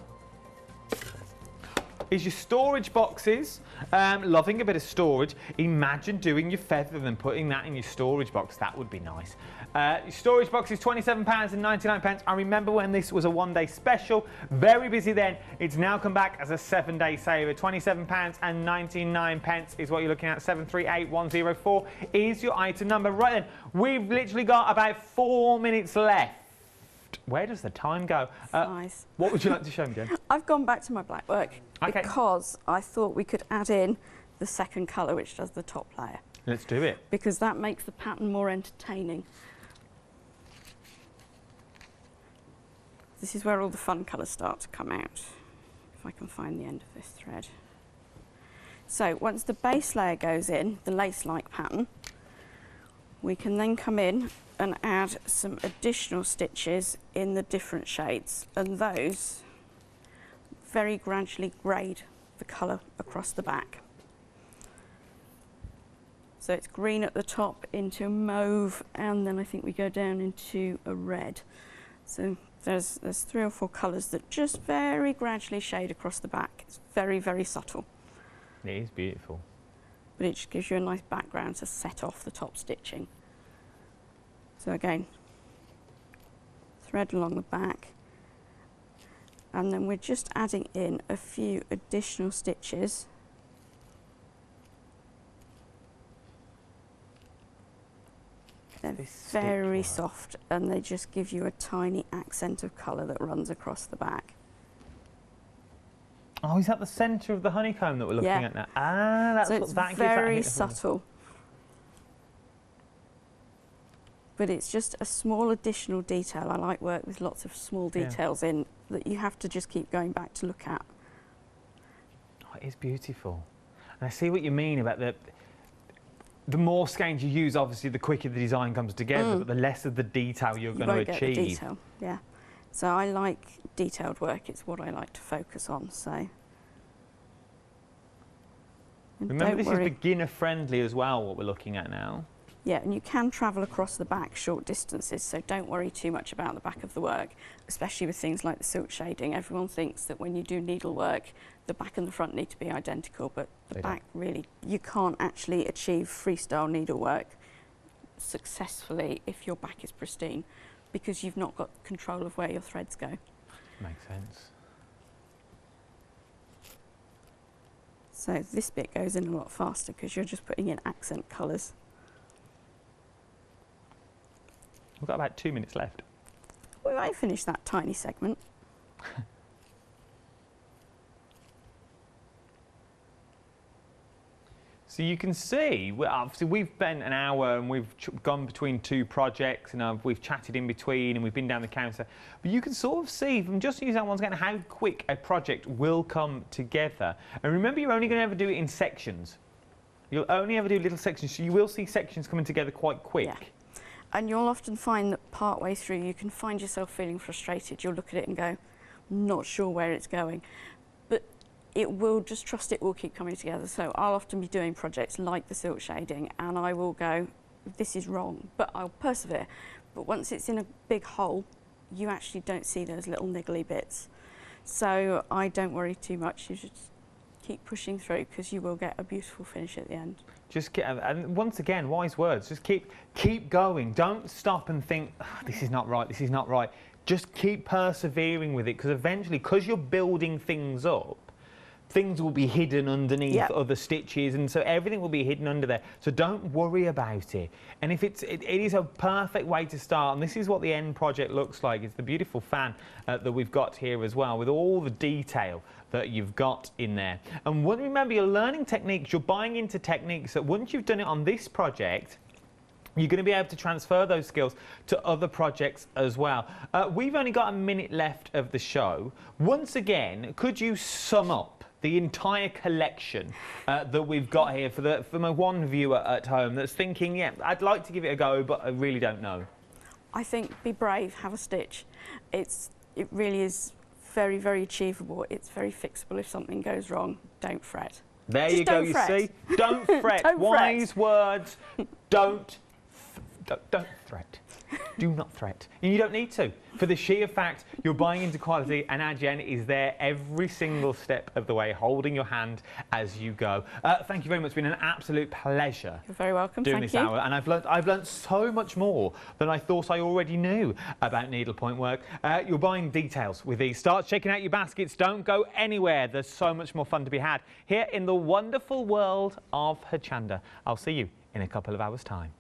is your storage boxes. Loving a bit of storage. Imagine doing your feather and putting that in your storage box. That would be nice. Your storage box is £27.99. I remember when this was a one-day special. Very busy then. It's now come back as a 7-day saver. £27.99 is what you're looking at. 738104 is your item number. Right then, we've literally got about 4 minutes left. Where does the time go? Nice. What would you like to show me, Jen? I've gone back to my black work Okay. because I thought we could add in the second colour, which does the top layer. Let's do it. Because that makes the pattern more entertaining. This is where all the fun colours start to come out, if I can find the end of this thread. So once the base layer goes in, the lace-like pattern, we can then come in and add some additional stitches in the different shades, and those very gradually grade the colour across the back. So it's green at the top into mauve, and then I think we go down into a red. So there's 3 or 4 colours that just very gradually shade across the back. It's very, very subtle. It is beautiful. But it just gives you a nice background to set off the top stitching. So again, thread along the back, and then we're just adding in a few additional stitches . They're very soft, and they just give you a tiny accent of colour that runs across the back. Oh, is that the centre of the honeycomb that we're looking at now? Ah, that's so what that gives. It's very subtle. But it's just a small additional detail. I like work with lots of small details in that you have to just keep going back to look at. Oh, it is beautiful. And I see what you mean about the more skeins you use, obviously, the quicker the design comes together, but the less of the detail you're going to achieve. Get the detail, yeah. So I like detailed work. It's what I like to focus on. So. Remember, this is beginner friendly as well, what we're looking at now. Yeah, and you can travel across the back short distances, so don't worry too much about the back of the work, especially with things like the silk shading. Everyone thinks that when you do needlework, the back and the front need to be identical, but the back really, you can't actually achieve freestyle needlework successfully if your back is pristine, because you've not got control of where your threads go. Makes sense. So this bit goes in a lot faster because you're just putting in accent colours. We've got about 2 minutes left. We might finish that tiny segment. So you can see, obviously we've spent an hour and we've gone between 2 projects, and we've chatted in between and we've been down the counter. But you can sort of see from just using that once again how quick a project will come together. And remember, you're only going to ever do it in sections. You'll only ever do little sections, so you will see sections coming together quite quick. Yeah. And you'll often find that part way through you can find yourself feeling frustrated. You'll look at it and go, I'm not sure where it's going. But it will, just trust it will keep coming together. So I'll often be doing projects like the silk shading and I will go, this is wrong, but I'll persevere. But once it's in a big hole, you actually don't see those little niggly bits. So I don't worry too much. You just keep pushing through because you will get a beautiful finish at the end. Just get, and once again, wise words. Just keep going. Don't stop and think, oh, this is not right. This is not right. Just keep persevering with it, because eventually, because you're building things up, things will be hidden underneath other stitches, and so everything will be hidden under there. So don't worry about it. And if it is a perfect way to start, and this is what the end project looks like. It's the beautiful fan that we've got here as well, with all the detail that you've got in there. And remember, you're learning techniques, you're buying into techniques that once you've done it on this project, you're going to be able to transfer those skills to other projects as well. We've only got a minute left of the show. Once again, could you sum up the entire collection that we've got here for my one viewer at home that's thinking, yeah, I'd like to give it a go, but I really don't know? I think be brave, have a stitch. It really is very, very achievable. It's very fixable. If something goes wrong, don't fret. There you go, you see? Don't fret. Wise words. Don't fret. Do not fret. And you don't need to. For the sheer fact you're buying into quality, and our Jen is there every single step of the way, holding your hand as you go. Thank you very much. It's been an absolute pleasure. You're very welcome. Doing Thank this you. hour, and I've learnt so much more than I thought I already knew about needlepoint work. You're buying details with these. Start checking out your baskets. Don't go anywhere. There's so much more fun to be had here in the wonderful world of Hochanda. I'll see you in a couple of hours' time.